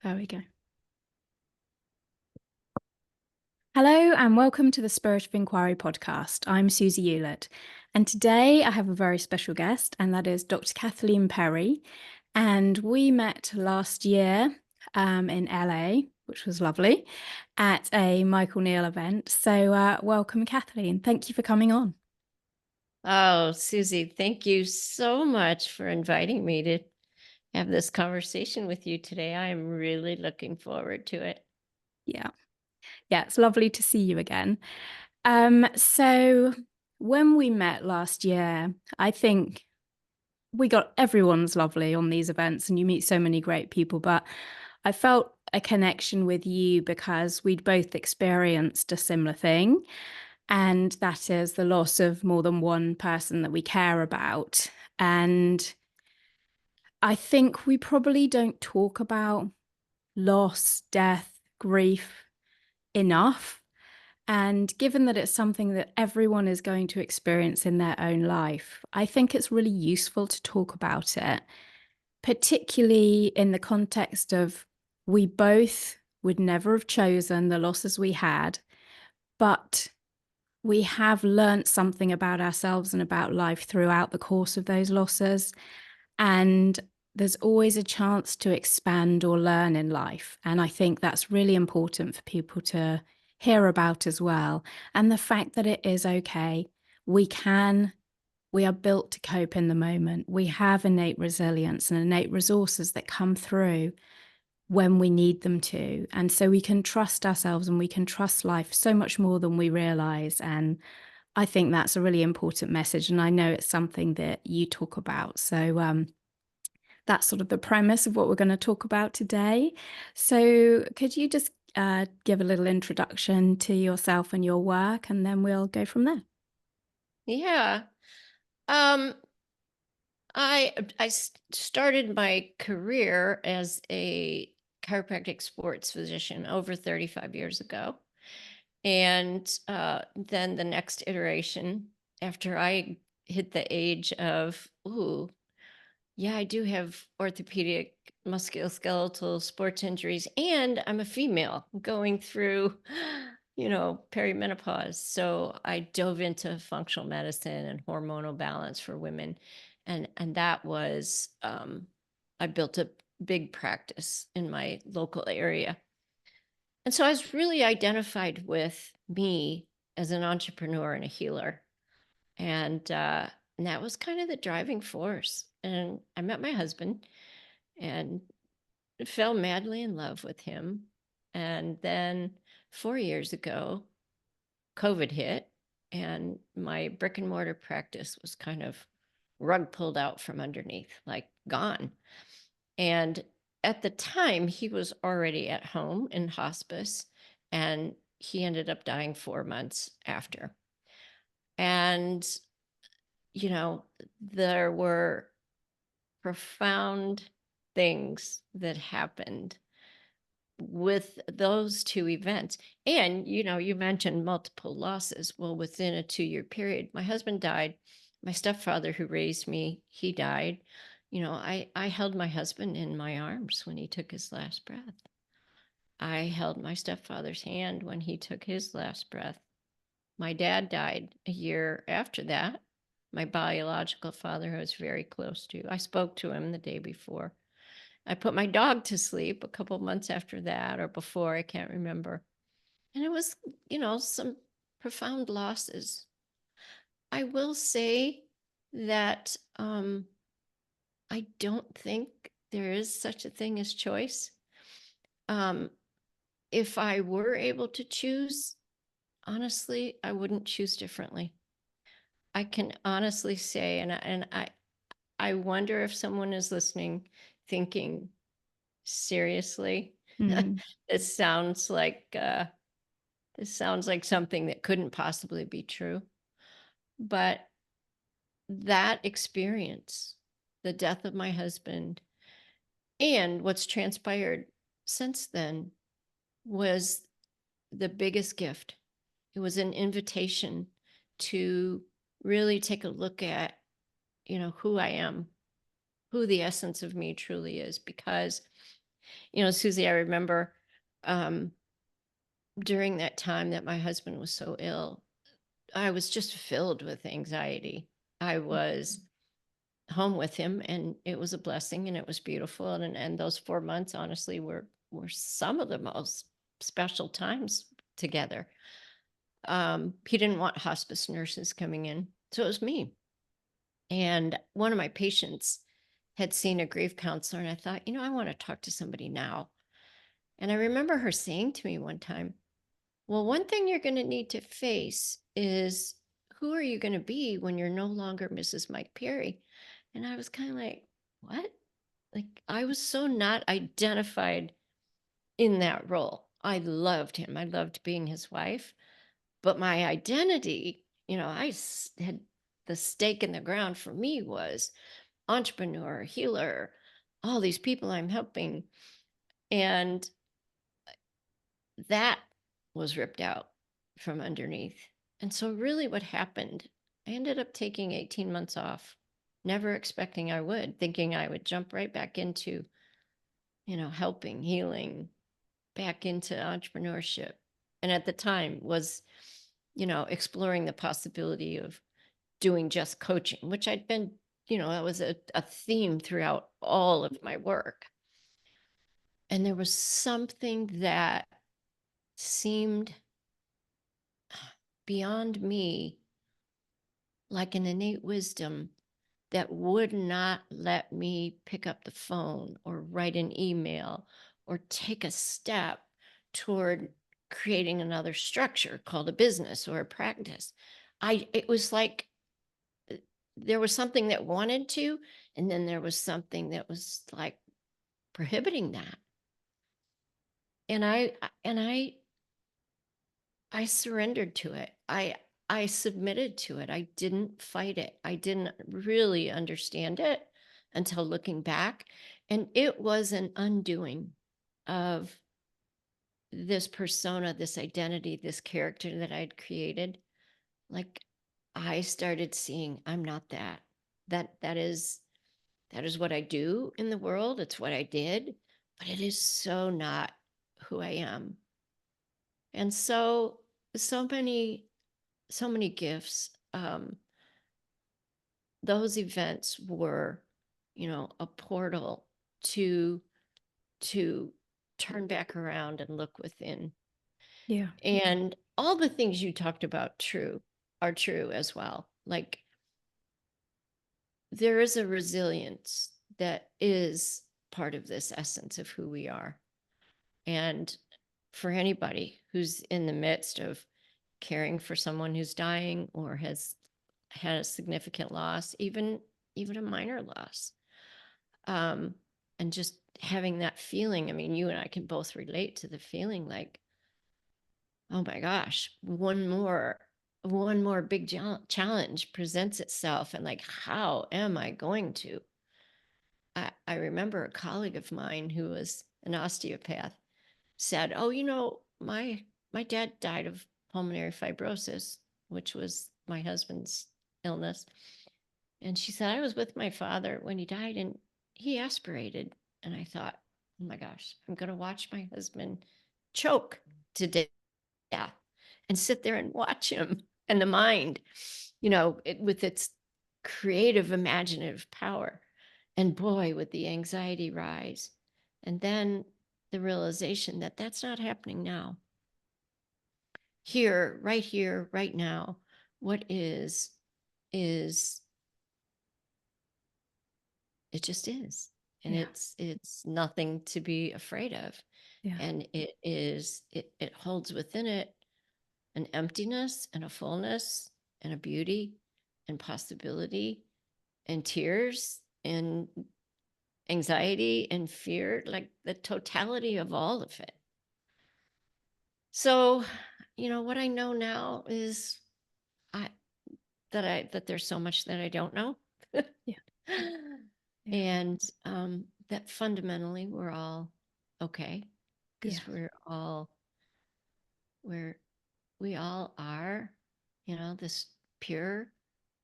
There we go. Hello and welcome to the Spirit of Enquiry podcast. I'm Susie Hewlett, and today I have a very special guest, and that is Dr. Kathleen Perry. And we met last year in LA, which was lovely, at a Michael Neal event. So welcome, Kathleen. Thank you for coming on. Oh, Susie, thank you so much for inviting me to have this conversation with you today. I am really looking forward to it. Yeah, it's lovely to see you again. So when we met last year, I think everyone's lovely on these events and you meet so many great people, but I felt a connection with you because we'd both experienced a similar thing, and that is the loss of more than one person that we care about. And I think we probably don't talk about loss, death, grief enough. And given that it's something that everyone is going to experience in their own life, I think it's really useful to talk about it, particularly in the context of we both would never have chosen the losses we had, but we have learnt something about ourselves and about life throughout the course of those losses. And there's always a chance to expand or learn in life. And I think that's really important for people to hear about as well. And the fact that it is okay. We are built to cope in the moment. We have innate resilience and innate resources that come through when we need them to. And so we can trust ourselves and we can trust life so much more than we realize. And I think that's a really important message. And I know it's something that you talk about. So that's sort of the premise of what we're going to talk about today. So could you just give a little introduction to yourself and your work, and then we'll go from there. Yeah. I started my career as a chiropractic sports physician over 35 years ago. And then the next iteration, after I hit the age of, yeah, I do have orthopedic musculoskeletal sports injuries, and I'm a female going through, perimenopause. So I dove into functional medicine and hormonal balance for women. And that was, I built a big practice in my local area. And so I was really identified with me as an entrepreneur and a healer. And that was kind of the driving force. And I met my husband and fell madly in love with him. And then 4 years ago, COVID hit, and my brick and mortar practice was kind of rug pulled out from underneath, like gone. And at the time, he was already at home in hospice, and he ended up dying 4 months after. And, there were profound things that happened with those two events. And, you mentioned multiple losses. Well, within a 2-year period, my husband died. My stepfather, who raised me, he died. I held my husband in my arms when he took his last breath. I held my stepfather's hand when he took his last breath. My dad died a year after that. My biological father, who I was very close to, I spoke to him the day before. I put my dog to sleep a couple months after that, or before, I can't remember. And it was, some profound losses. I will say that I don't think there is such a thing as choice. Um, if I were able to choose, honestly, I wouldn't choose differently. I can honestly say, and I wonder if someone is listening, thinking, seriously, Mm. this sounds like something that couldn't possibly be true. But that experience, the death of my husband, and what's transpired since then, was the biggest gift. It was an invitation to really take a look at, who I am, who the essence of me truly is, because Susie, I remember during that time that my husband was so ill, I was just filled with anxiety. I was home with him, and it was a blessing, and it was beautiful. And those 4 months, honestly, were some of the most special times together. He didn't want hospice nurses coming in, so it was me. And one of my patients had seen a grief counselor, and I thought, I want to talk to somebody now. And I remember her saying to me one time, well, one thing you're going to need to face is, who are you going to be when you're no longer Mrs. Mike Perry? And I was kind of like, what? Like, I was so not identified in that role. I loved him. I loved being his wife. But my identity, had the stake in the ground for me was entrepreneur, healer, all these people I'm helping. And that was ripped out from underneath. And so, really, what happened, I ended up taking 18 months off, never expecting I would, thinking I would jump right back into, helping, healing, back into entrepreneurship. And at the time was, exploring the possibility of doing just coaching, which I'd been, that was a theme throughout all of my work. And there was something that seemed beyond me, like an innate wisdom that would not let me pick up the phone or write an email or take a step toward creating another structure called a business or a practice. It was like there was something that wanted to, and then there was something that was like prohibiting that. And I surrendered to it. I submitted to it. I didn't fight it. I didn't really understand it until looking back. And it was an undoing of this persona, this identity, this character that I'd created. Like, I started seeing I'm not that. That is what I do in the world. It's what I did, but it is so not who I am. And so many gifts. Those events were, a portal to turn back around and look within. Yeah. And all the things you talked about are true as well. Like, there is a resilience that is part of this essence of who we are. And for anybody who's in the midst of caring for someone who's dying or has had a significant loss, even a minor loss, and just having that feeling. I mean, you and I can both relate to the feeling like, oh my gosh, one more big challenge presents itself, and like, how am I going to? I remember a colleague of mine who was an osteopath said, oh, my dad died of pulmonary fibrosis, which was my husband's illness. And she said, I was with my father when he died, and he aspirated. And I thought, oh my gosh, I'm going to watch my husband choke to death and sit there and watch him. And the mind, with its creative, imaginative power. And boy, would the anxiety rise. And then the realization that that's not happening now. Here, right now, what is it just is. And Yeah. it's nothing to be afraid of. Yeah. And it holds within it an emptiness and a fullness and a beauty and possibility and tears and anxiety and fear, like the totality of all of it. So, what I know now is I that there's so much that I don't know. Yeah. Yeah. And that fundamentally we're all okay, Yeah. because we all are, this pure,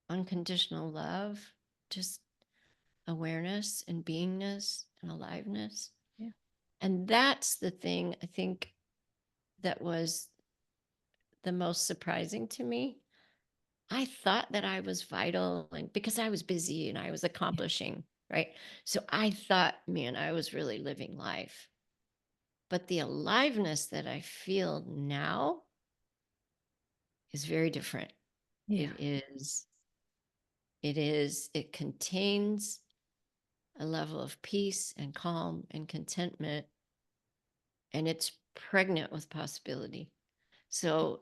unconditional love, just awareness and beingness and aliveness. Yeah. And that's the thing I think that was the most surprising to me. I thought that I was vital, and because I was busy and I was accomplishing, right? So I thought, man, I was really living life. But the aliveness that I feel now is very different. Yeah. It contains a level of peace and calm and contentment, and it's pregnant with possibility. So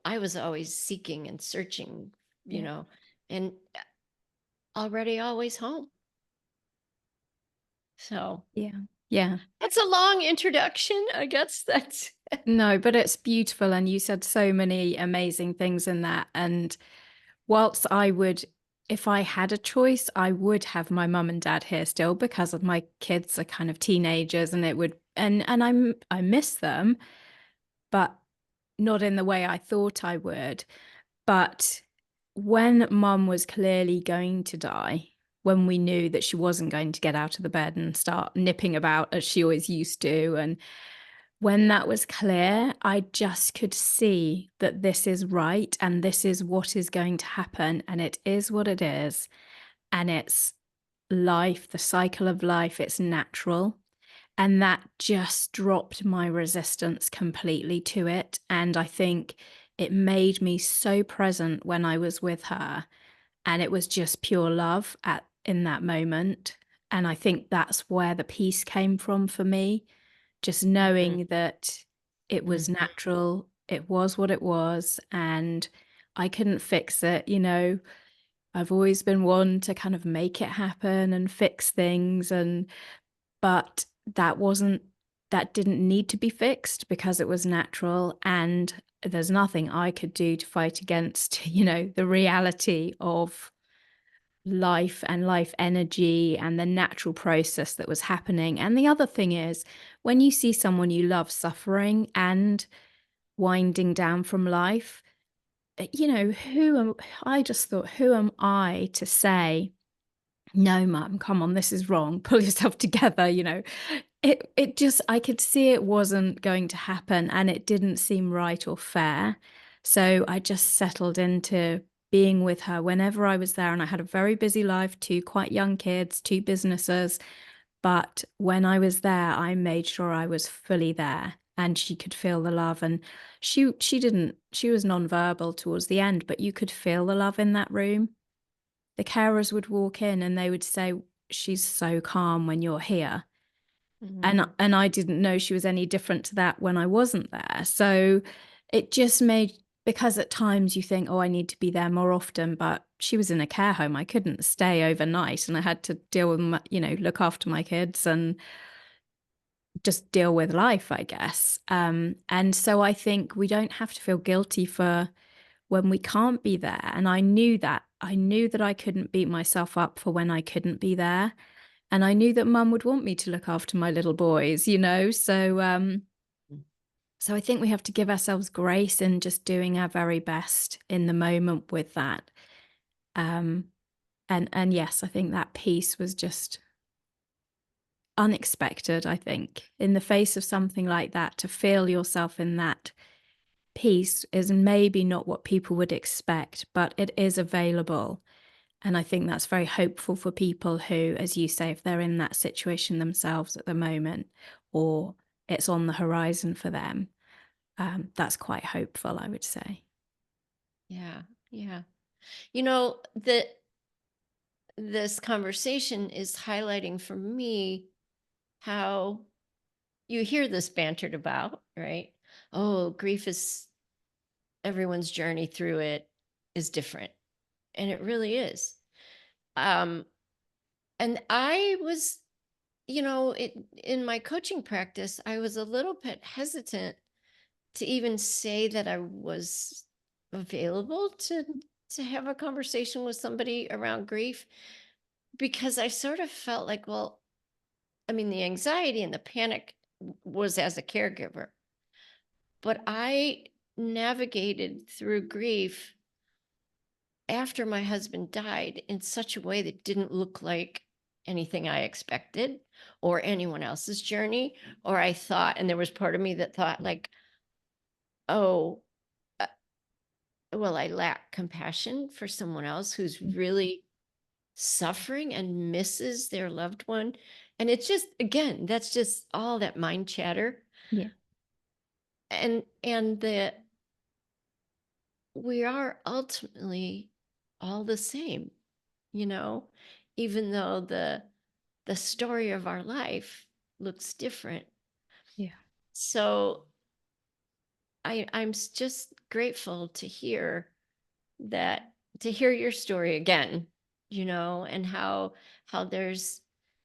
I was always seeking and searching, Yeah. and already always home. So Yeah. Yeah. that's a long introduction. I guess that's No, but it's beautiful. And you said so many amazing things in that. And whilst I would, if I had a choice, I would have my mum and dad here still because of my kids are kind of teenagers and it would, and I miss them, but not in the way I thought I would. But when mum was clearly going to die, when we knew that she wasn't going to get out of the bed and start nipping about as she always used to, and when that was clear, I just could see that this is right and this is what is going to happen. And it is what it is. And it's life, the cycle of life, it's natural. And that just dropped my resistance completely to it. And I think it made me so present when I was with her. And it was just pure love in that moment. And I think that's where the peace came from for me, just Mhm, knowing that it was mhm, natural, it was what it was, and I couldn't fix it. I've always been one to kind of make it happen and fix things, but that didn't need to be fixed because it was natural, and there's nothing I could do to fight against, the reality of life and life energy and the natural process that was happening. And the other thing is, when you see someone you love suffering and winding down from life, I just thought, who am I to say, no, mum, come on, this is wrong. Pull yourself together, It just, I could see it wasn't going to happen and it didn't seem right or fair. So I just settled into being with her whenever I was there. And I had a very busy life, two quite young kids, two businesses. But when I was there, I made sure I was fully there and she could feel the love. And she was nonverbal towards the end, but you could feel the love in that room. The carers would walk in and they would say, she's so calm when you're here. And mhm. and I didn't know she was any different to that when I wasn't there. So it just made, because at times you think, oh, I need to be there more often, but she was in a care home. I couldn't stay overnight and I had to deal with look after my kids and just deal with life, I guess. And so I think we don't have to feel guilty for when we can't be there. And I knew that. I knew that I couldn't beat myself up for when I couldn't be there. And I knew that mum would want me to look after my little boys. So I think we have to give ourselves grace in just doing our very best in the moment with that. Um, and yes, I think that piece was just unexpected. I think in the face of something like that, to feel yourself in that peace is maybe not what people would expect, but it is available. And I think that's very hopeful for people who, as you say, if they're in that situation themselves at the moment, or it's on the horizon for them, that's quite hopeful, I would say. Yeah, yeah. That this conversation is highlighting for me how you hear this bantered about, right? Oh, grief is everyone's journey through it is different. And it really is. Um, and I was, in my coaching practice, I was a little bit hesitant to even say that I was available to have a conversation with somebody around grief, because I sort of felt like, well, I mean, the anxiety and the panic was as a caregiver, but I navigated through grief after my husband died in such a way that didn't look like anything I expected or anyone else's journey. Or I thought, and there was part of me that thought, like, oh, uh, well, I lack compassion for someone else who's really suffering and misses their loved one. And it's just, again, that's just all that mind chatter. Yeah. And the we are ultimately all the same, you know, even though the story of our life looks different. Yeah. So I'm just grateful to hear that, to hear your story again, and how there's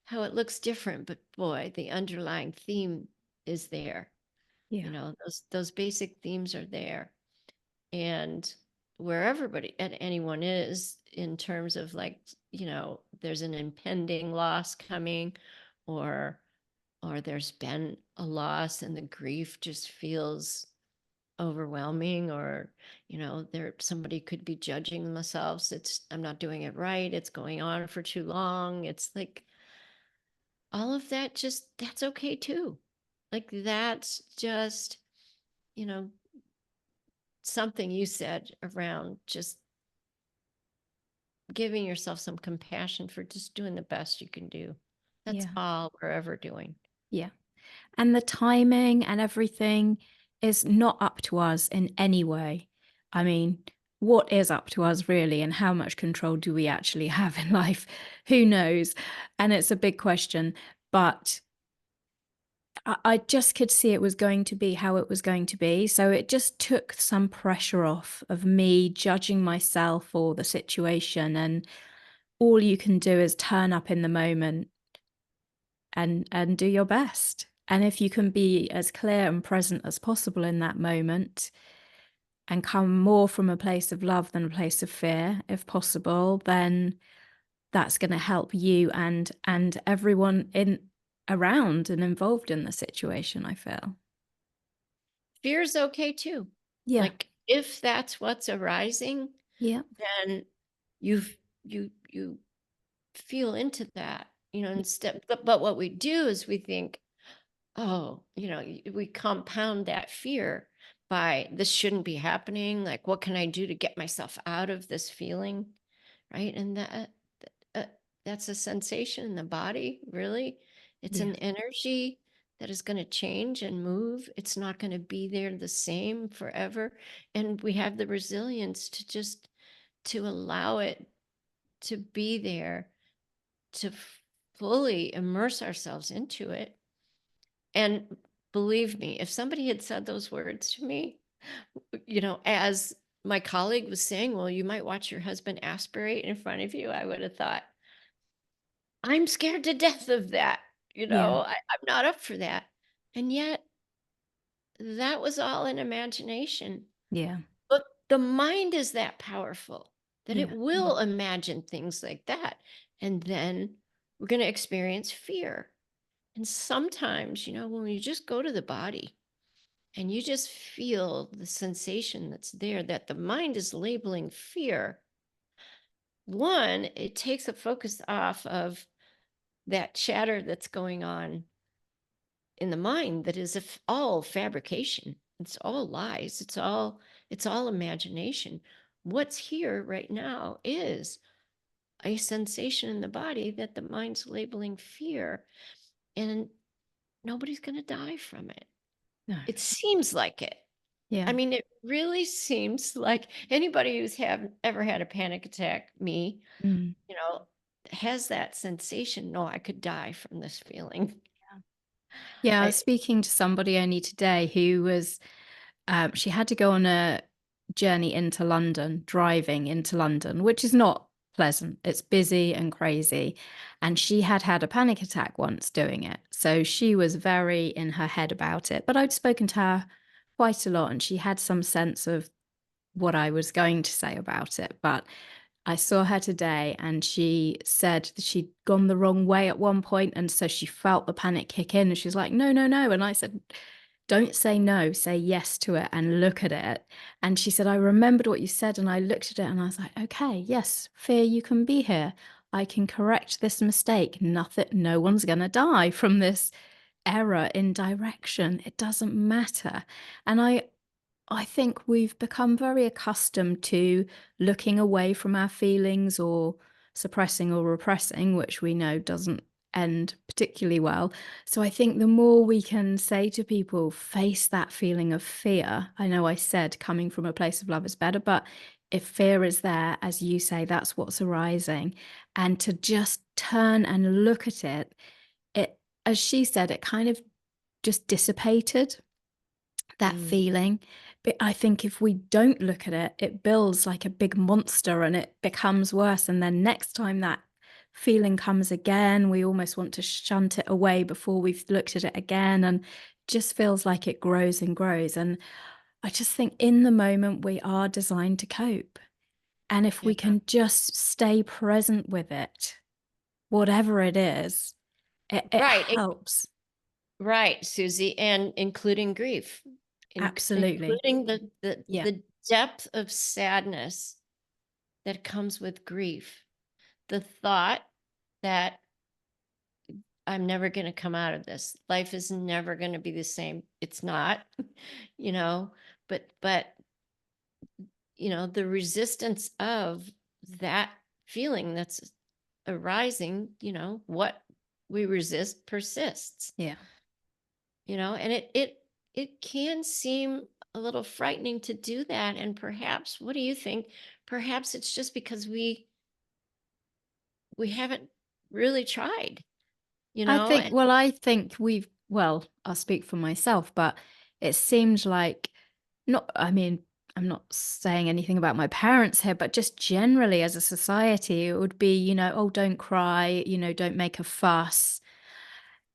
how it looks different, but boy, the underlying theme is there. Yeah. Those basic themes are there. And where everybody and anyone is in terms of, like, there's an impending loss coming, or there's been a loss and the grief just feels overwhelming, or there somebody could be judging themselves, it's I'm not doing it right, it's going on for too long, it's like all of that, just that's okay too. Like, that's just you know something you said around just giving yourself some compassion for just doing the best you can do. That's Yeah. all we're ever doing. Yeah. And the timing and everything is not up to us in any way. I mean, what is up to us really, and how much control do we actually have in life? Who knows? And it's a big question. But I just could see it was going to be how it was going to be. So it just took some pressure off of me judging myself or the situation. And all you can do is turn up in the moment and do your best. And if you can be as clear and present as possible in that moment and come more from a place of love than a place of fear, if possible, then that's going to help you and everyone in around and involved in the situation, I feel. Fear's okay too. Yeah. Like, if that's what's arising, Yeah. then you feel into that, instead. But what we do is we think, oh, we compound that fear by, this shouldn't be happening. Like, what can I do to get myself out of this feeling? Right. And uh, that's a sensation in the body, really. It's Yeah. an energy that is going to change and move. It's not going to be there the same forever. And we have the resilience to just to allow it to be there, to fully immerse ourselves into it. And believe me, if somebody had said those words to me, as my colleague was saying, well, you might watch your husband aspirate in front of you, I would have thought, I'm scared to death of that. Yeah. I'm not up for that. And yet, that was all in imagination. Yeah. But the mind is that powerful that it Yeah. will imagine things like that. And then we're going to experience fear. And sometimes, when you just go to the body and you just feel the sensation that's there, that the mind is labeling fear, one, it takes a focus off of that chatter that's going on in the mind, that is all fabrication. It's all lies. It's all imagination. What's here right now is a sensation in the body that the mind's labeling fear, and nobody's going to die from it. No. It seems like it. I Yeah. mean, it really seems like anybody who's have ever had a panic attack, me, Mm. you know, has that sensation. No, I could die from this feeling. Yeah, I was I, speaking to somebody only today who was, she had to go on a journey into London, driving into London, which is not pleasant. It's busy and crazy. And she had had a panic attack once doing it. So she was very in her head about it. But I'd spoken to her quite a lot, and she had some sense of what I was going to say about it. But I saw her today and she said that she'd gone the wrong way at one point, and so she felt the panic kick in and she's like, no, no, no. And I said, don't say no, say yes to it and look at it. And she said, I remembered what you said and I looked at it and I was like, okay, yes, fear, you can be here. I can correct this mistake. Nothing, no one's going to die from this error in direction. It doesn't matter. And I think we've become very accustomed to looking away from our feelings or suppressing or repressing, which we know doesn't end particularly well. So I think the more we can say to people, face that feeling of fear. I know I said coming from a place of love is better, but if fear is there, as you say, that's what's arising. And to just turn and look at it, as she said, it kind of just dissipated that Mm. feeling. But I think if we don't look at it, it builds like a big monster and it becomes worse. And then next time that feeling comes again, we almost want to shunt it away before we've looked at it again. And just feels like it grows and grows. And I just think in the moment we are designed to cope. And if Yeah. we can just stay present with it, whatever it is, it Right. helps. Right, Susie, and including grief, Absolutely. including the Yeah. the depth of sadness that comes with grief. The thought that I'm never going to come out of this. Life is never going to be the same. It's not, you know, but the resistance of that feeling that's arising, what we resist persists. Yeah. And it can seem a little frightening to do that, and perhaps, what do you think? Perhaps it's just because we haven't really tried, and I think well, I'll speak for myself, but it seemed like not, I mean, I'm not saying anything about my parents here, but just generally as a society, it would be, oh, don't cry, don't make a fuss.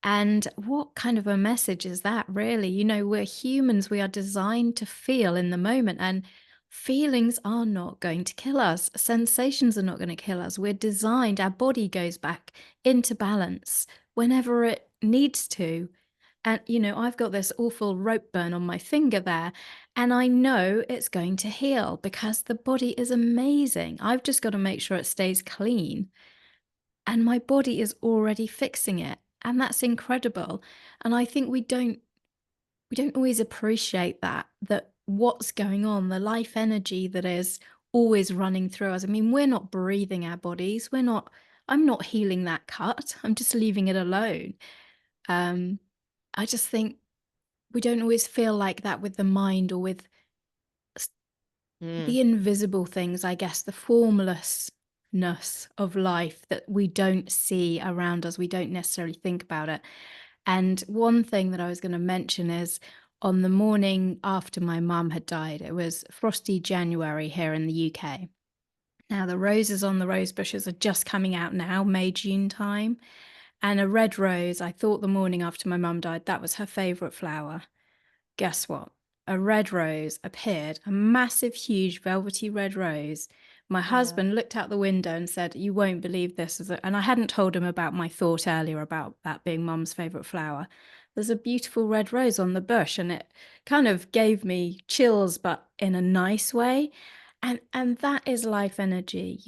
And what kind of a message is that, really? We're humans, we are designed to feel in the moment, and feelings are not going to kill us. Sensations are not going to kill us. We're designed, our body goes back into balance whenever it needs to. And, I've got this awful rope burn on my finger there, and I know it's going to heal because the body is amazing. I've just got to make sure it stays clean, and my body is already fixing it. And that's incredible. And I think we don't always appreciate that what's going on, the life energy that is always running through us. I mean, we're not breathing our bodies. I'm not healing that cut. I'm just leaving it alone. Um, I just think we don't always feel like that with the mind or with s- Mm, the invisible things, I guess, the formlessness of life that we don't see around us. We don't necessarily think about it. And one thing that I was going to mention is on the morning after my mum had died, it was frosty January here in the UK. Now, the roses on the rose bushes are just coming out now, May, June time. And a red rose, I thought the morning after my mum died, that was her favourite flower. Guess what? A red rose appeared, a massive, huge, velvety red rose. My yeah. husband looked out the window and said, "You won't believe this." And I hadn't told him about my thought earlier about that being mum's favourite flower. There's a beautiful red rose on the bush, and it kind of gave me chills, but in a nice way. And that is life energy.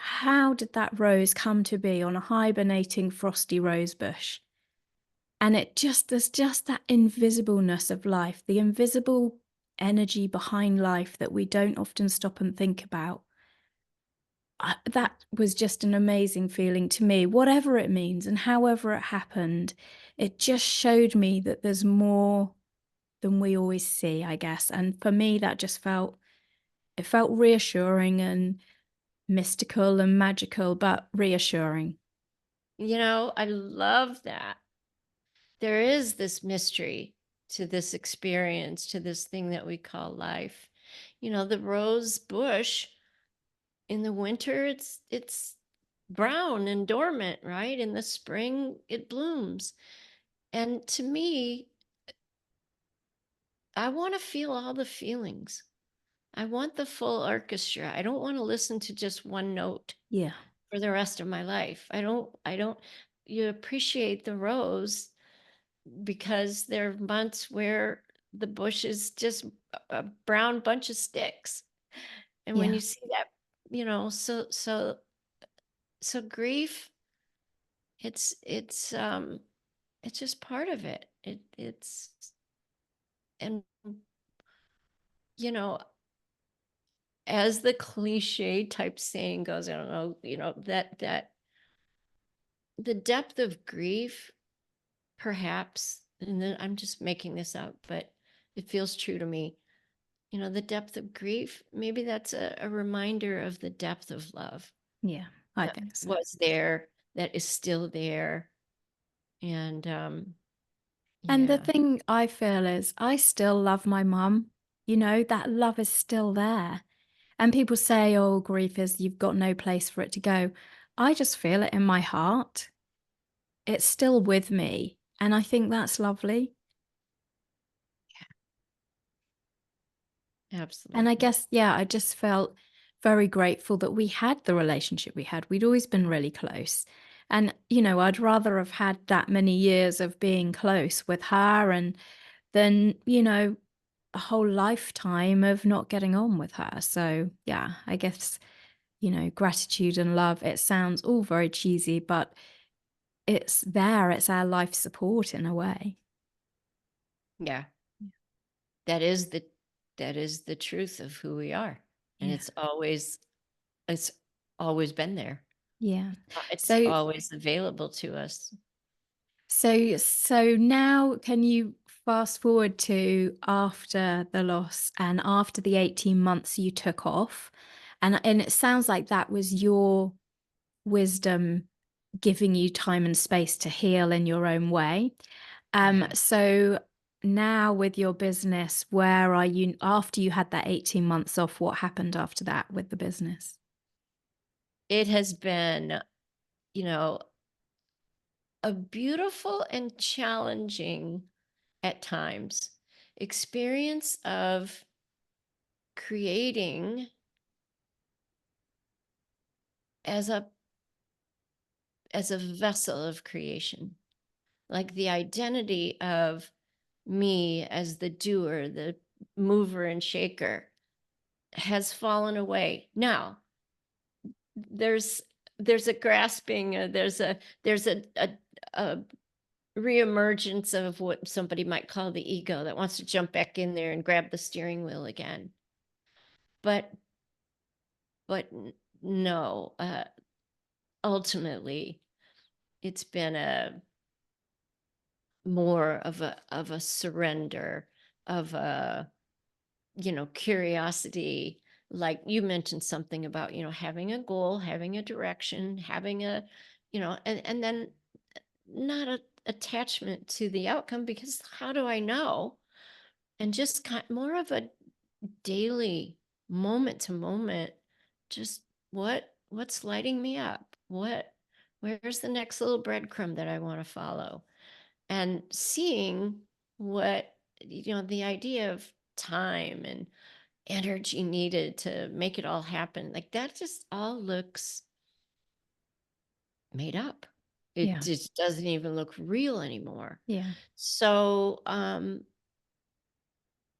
How did that rose come to be on a hibernating frosty rose bush? And there's just that invisibleness of life, the invisible energy behind life that we don't often stop and think about. That was just an amazing feeling to me, whatever it means and however it happened. It just showed me that there's more than we always see, I guess. And for me, it felt reassuring and mystical and magical, but reassuring. I love that. There is this mystery to this experience, to this thing that we call life. The rose bush in the winter, it's brown and dormant, right? In the spring, it blooms. And to me, I want to feel all the feelings. I want the full orchestra. I don't want to listen to just one note Yeah. for the rest of my life. I don't you appreciate the rose because there are months where the bush is just a brown bunch of sticks. And when Yeah. you see that, so so grief, it's just part of it. It's and you know, as the cliche type saying goes, I don't know, that the depth of grief, perhaps, and then I'm just making this up, but it feels true to me. The depth of grief, maybe that's a reminder of the depth of love Yeah, I that think so. was there, that is still there. And And the yeah, thing I feel is I still love my mum. That love is still there. And people say, oh, grief is you've got no place for it to go. I just feel it in my heart. It's still with me. And I think that's lovely. And I absolutely. guess, yeah, I just felt very grateful that we had the relationship we had. We'd always been really close. And, I'd rather have had that many years of being close with her and than, a whole lifetime of not getting on with her. So, yeah, I guess, gratitude and love, it sounds all very cheesy, but it's there. It's our life support in a way. Yeah. That is the truth of who we are. And Yeah. it's always been there. Yeah. It's So always available to us. so now can you fast forward to after the loss and after the 18 months you took off? And it sounds like that was your wisdom giving you time and space to heal in your own way. Yeah. So now with your business, where are you after you had that 18 months off? What happened after that with the business? It has been, you know, a beautiful and challenging at times experience of creating as a vessel of creation, like the identity of me as the doer, the mover and shaker has fallen away. Now there's a grasping, a reemergence of what somebody might call the ego that wants to jump back in there and grab the steering wheel again. But no, ultimately, it's been a more of a surrender, of a curiosity. Like you mentioned something about having a goal, having a direction, having a and then not a attachment to the outcome, because how do I know? And just more of a daily, moment to moment, just what's lighting me up, where's the next little breadcrumb that I want to follow, and seeing what the idea of time and energy needed to make it all happen, like that just all looks made up. It Yeah. just doesn't even look real anymore. Yeah. So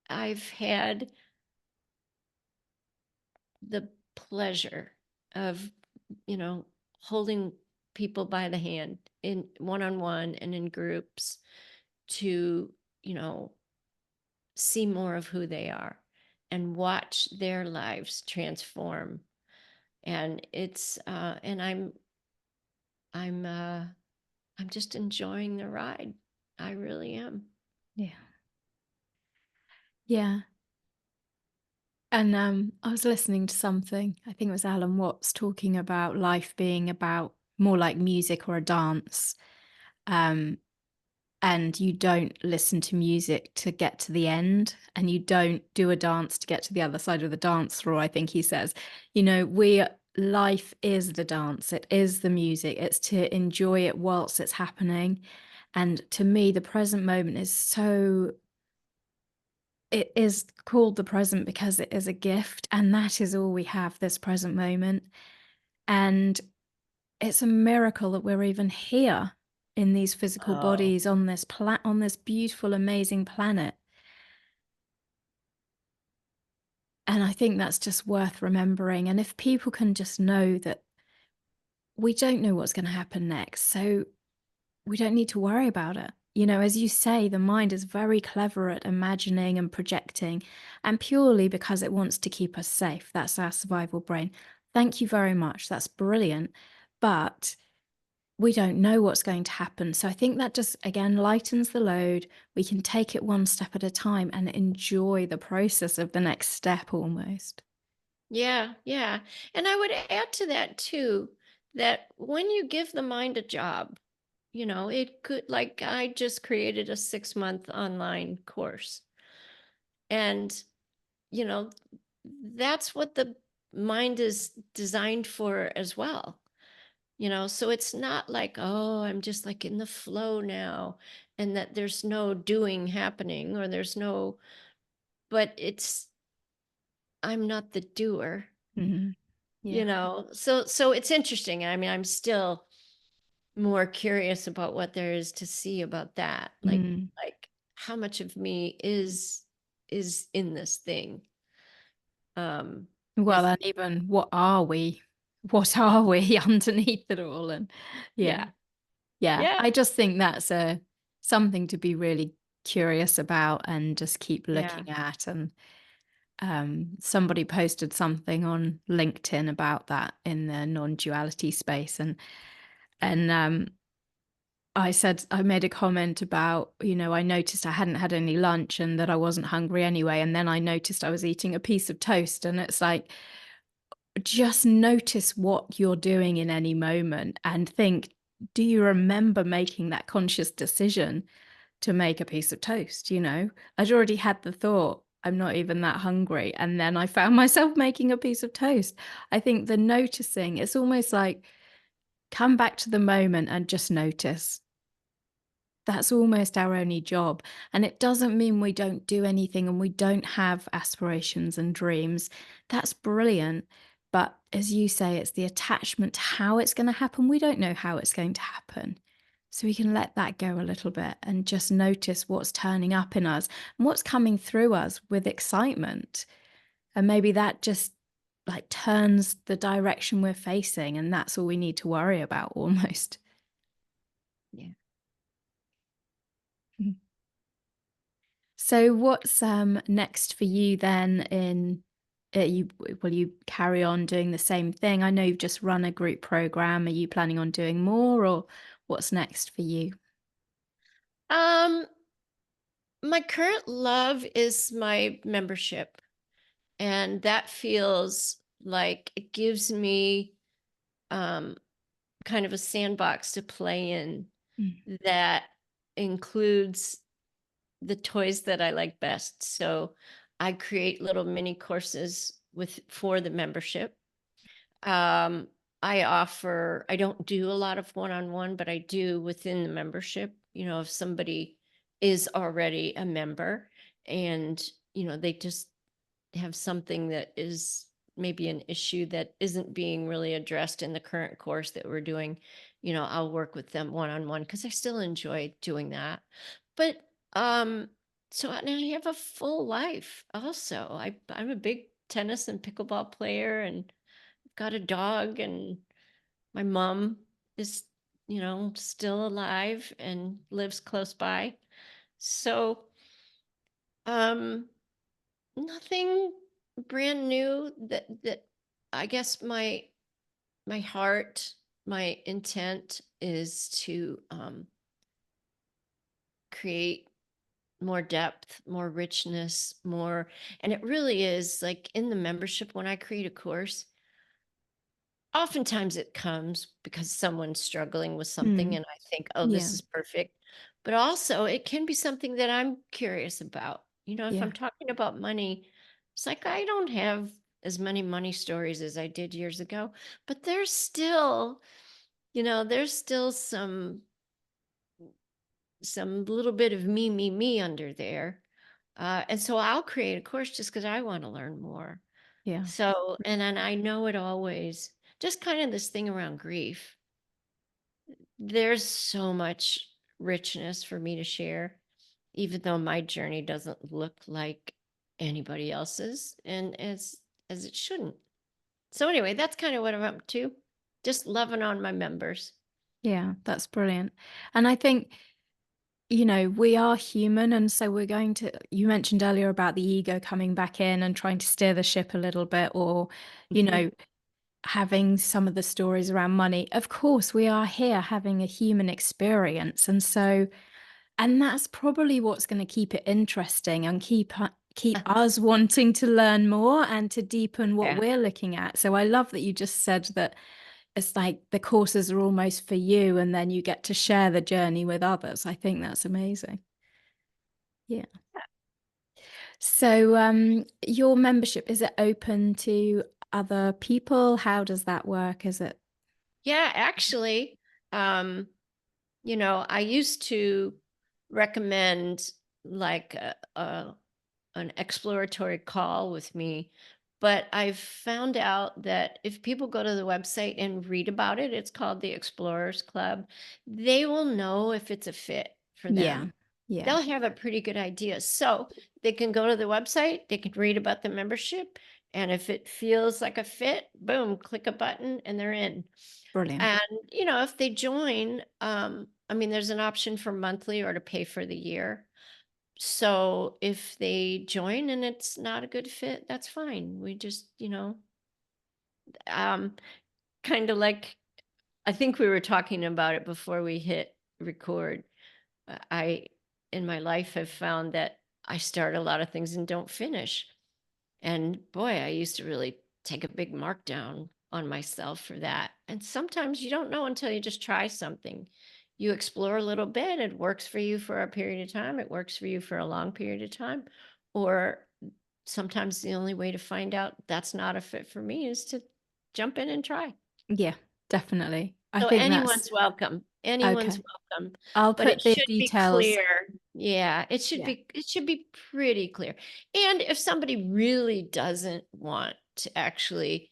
I've had the pleasure of holding people by the hand in one-on-one and in groups to you know see more of who they are and watch their lives transform. And it's and I'm uh I'm just enjoying the ride. I really am. Yeah. Yeah. And I was listening to something, I think it was Alan Watts talking about life being about more like music or a dance. Um, and you don't listen to music to get to the end, and you don't do a dance to get to the other side of the dance floor. I think he says, life is the dance, it is the music, it's to enjoy it whilst it's happening. And to me, the present moment is so it is called the present because it is a gift, and that is all we have, this present moment. And it's a miracle that we're even here in these physical Oh, bodies on this beautiful, amazing planet. And I think that's just worth remembering. And if people can just know that we don't know what's going to happen next. So we don't need to worry about it. You know, as you say, the mind is very clever at imagining and projecting, and purely because it wants to keep us safe. That's our survival brain. Thank you very much. That's brilliant. But we don't know what's going to happen. So I think that just, again, lightens the load. We can take it one step at a time and enjoy the process of the next step almost. Yeah, yeah. And I would add to that too, that when you give the mind a job, it could, like, I just created a 6-month online course. And, you know, that's what the mind is designed for as well. So it's not like, oh, I'm just like in the flow now, and that there's no doing happening, or there's no, but I'm not the doer. Mhm. Yeah. So it's interesting. I mean, I'm still more curious about what there is to see about that, Mm. like how much of me is in this thing. Well, As and even what are we? What are we underneath it all? And yeah, Yeah, yeah. yeah, I just think that's a something to be really curious about and just keep yeah. looking at. And somebody posted something on LinkedIn about that in the non-duality space, and I said, I made a comment about, I noticed I hadn't had any lunch and that I wasn't hungry anyway. And then I noticed I was eating a piece of toast. And it's like, just notice what you're doing in any moment and think, do you remember making that conscious decision to make a piece of toast? I'd already had the thought, I'm not even that hungry. And then I found myself making a piece of toast. I think the noticing, it's almost like come back to the moment and just notice. That's almost our only job. And it doesn't mean we don't do anything and we don't have aspirations and dreams. That's brilliant. But as you say, it's the attachment to how it's going to happen. We don't know how it's going to happen. So we can let that go a little bit and just notice what's turning up in us and what's coming through us with excitement. And maybe that just like turns the direction we're facing. And that's all we need to worry about almost. Yeah. So what's next for you then in will you carry on doing the same thing? I know you've just run a group program. Are you planning on doing more or what's next for you? Um, my current love is my membership, and that feels like it gives me um kind of a sandbox to play in Mm. that includes the toys that I like best. So I create little mini courses for the membership. Um, I don't do a lot of one-on-one, but I do within the membership. If somebody is already a member and, they just have something that is maybe an issue that isn't being really addressed in the current course that we're doing, I'll work with them one-on-one because I still enjoy doing that. But so and I have a full life also. I'm a big tennis and pickleball player, and got a dog, and my mom is, still alive and lives close by. So, um, nothing brand new that I guess my heart, my intent is to create more depth, more richness, and it really is like in the membership when I create a course. Oftentimes it comes because someone's struggling with something Mm. and I think, "Oh, this Yeah, is perfect." But also it can be something that I'm curious about. If I'm yeah, talking about money, it's like I don't have as many money stories as I did years ago, but there's still some little bit of me under there. And so I'll create a course just because I want to learn more. yeah. So, and then I know it always just kind of this thing around grief. There's so much richness for me to share, even though my journey doesn't look like anybody else's, and as it shouldn't. So anyway, that's kind of what I'm up to. just loving on my members. Yeah, that's brilliant. And I think, we are human. And so you mentioned earlier about the ego coming back in and trying to steer the ship a little bit, or, you Mhm. know, having some of the stories around money. Of course, we are here having a human experience. And that's probably what's going to keep it interesting and keep us wanting to learn more and to deepen what Yeah. we're looking at. So I love that you just said that it's like the courses are almost for you, and then you get to share the journey with others. I think that's amazing. Yeah. So your membership, is it open to other people? How does that work? Is it? Yeah, actually, um, I used to recommend like an exploratory call with me, but I've found out that if people go to the website and read about it, it's called the Explorers Club, they will know if it's a fit for Yeah. them. Yeah. They'll have a pretty good idea. So they can go to the website, they can read about the membership, and if it feels like a fit, boom, click a button and they're in. Brilliant. And, if they join, I mean, there's an option for monthly or to pay for the year. So if they join and it's not a good fit, that's fine. We just, um, kind of like, I think we were talking about it before we hit record. I, in my life, have found that I start a lot of things and don't finish. And boy, I used to really take a big mark down on myself for that. And sometimes you don't know until you just try something. You explore a little bit, it works for you for a period of time, it works for you for a long period of time. Or sometimes the only way to find out that's not a fit for me is to jump in and try. Yeah, definitely. I So think that's anyone's welcome. Anyone's okay. welcome. I'll But it put the should be details. clear. Yeah, Yeah. it should be pretty clear. And if somebody really doesn't want to actually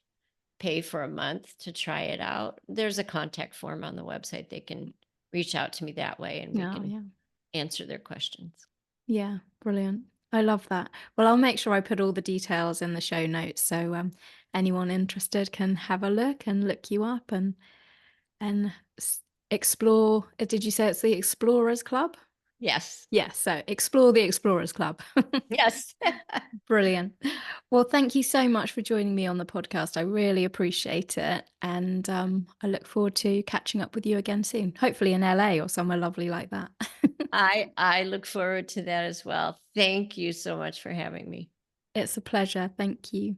pay for a month to try it out, there's a contact form on the website. They can reach out to me that way and we Oh, can yeah. answer their questions. Yeah, brilliant. I love that. Well, I'll make sure I put all the details in the show notes so anyone interested can have a look and look you up and explore. Did you say it's the Explorers Club? Yes. Yeah, so explore the Explorers Club. Yes. Brilliant. Well, thank you so much for joining me on the podcast. I really appreciate it. And I look forward to catching up with you again soon, hopefully in LA or somewhere lovely like that. I look forward to that as well. Thank you so much for having me. It's a pleasure. Thank you.